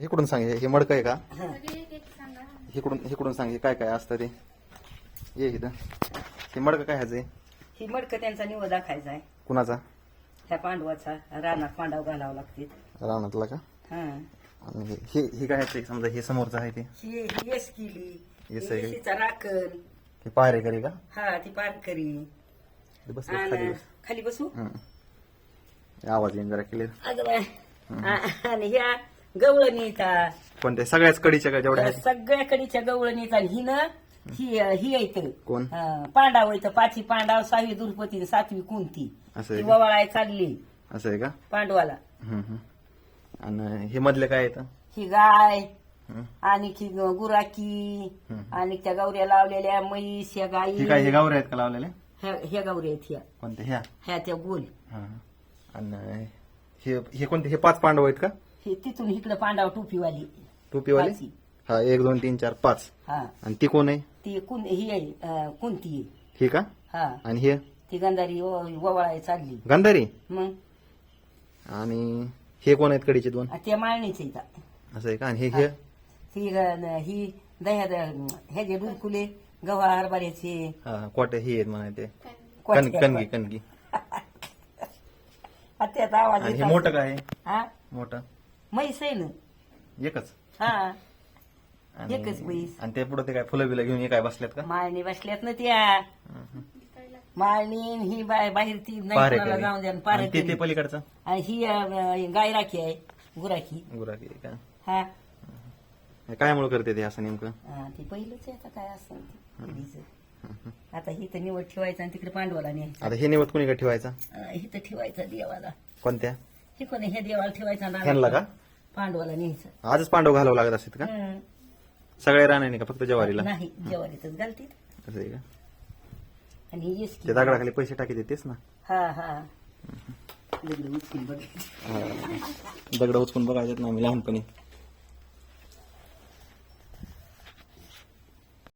इकडून सांग, हे मडकं आहे का? हा. इकडून सांग, हे काय काय असतं ते. ये इथं. हे मडकं काय ह्याचं आहे? ही मडकं त्यांचा निवड दाखायचा आहे. कुणाचा? ह्या पांडवाचा. रानात पांडव घालावं लागते. रानातला का? हा. आणि हे काय ह्याचं आहे? समजा हे समोरचं आहे ते. ही येस केली. येस आहे का? येशीचा राखण. हे पारेकरी का? हा ती पारकरी. ते बस खाली आणि बस. खाली बसू. आवाज येईन जरा क्लिअर. अगं बाय. आणि ह्या गवळणी येतात. कोणत्या सगळ्याच कडीच्या का जेवढ्या आहेत? सगळ्या कडीच्या गवळणी येतात. ही येत कोण? पांडाव येतं. 5 पांडव, 6वी द्रुपदी, 7वी कुंती. असं ती आहे का? ववाळाय चालली असं आहे का? पांडवाला. आणि हे मधले काय येतं? ही गाय हम्म. आणि की गुराकी आणि त्या गौऱ्या लावलेल्या म्हैस, ह्या गाई. हे काय हे गावरे आहेत का लावलेले? ह्या गौऱ्या आहेत ह्या. कोणत्या ह्या? त्या गोल. आणि हे कोणते? हे 5 पांडव आहेत का? हे तिथून इकडं पांडव टोपीवाली. टोपीवाले? पाची. हा, 1 2 3 4 5. हा. आणि ती कोण आहे? ती ही आहे कुंती आहे. ही का? हा. आणि हे ती गंधारी ववाळाय चालली. गांधारी? मग आणि हे कोण आहेत कडीचे 2? त्या माळणीच इथं. असं आहे का? आणि हे ही दह्या ह्याचे डुलकुले गव्हा हरभऱ्याचे. हा, कोटे ही आहेत म्हणा ते. कोट्या. कणगी. त्याचा आवाज आणि हे येत मोठं असेल. काय आहे? हा. मोठं म्हैस आहे ना. एकच. हा. आणि एकच म्हैस. आणि ते पुढे ते काय फुलं बिलं घेऊन हे काय बसल्यात का? माळणी बसल्यात ना त्या. माळणी ही बाहेर ती नाही पारेकरी. कोणाला जाऊन द्या. आणि पारेकरी. ते पलीकडचं आणि ही गाय राखी आहे. गुराखी. गुराखी का? हा. हे काय मुळे करते ते असं नेमकं? हा, ती पहिलंच आहे. आता काय असं पिढीचं. आता ही तर निवड ठेवायचं आणि तिकडे पांडवाला न्यायचं. आता हे निवत कोणी का ठेवायचा? ही तर ठेवायचं देवाला. कोणत्या? हे कोणी हे देवाला ठेवायचं आणि ह्यांना का? पांडवाला न्यायचं. आजच पांडव घालावं लागत असत का? हं. सगळ्या राहण्याने का फक्त जवारीला? नाही जेवारीतच घालते. असं आहे का? आणि येस ते दगडाखाली पैसे टाकी देतेस ना? हा हा. दगड उचलून बघ. दगड उचकून बघायच्यात ना आम्ही लहानपणी.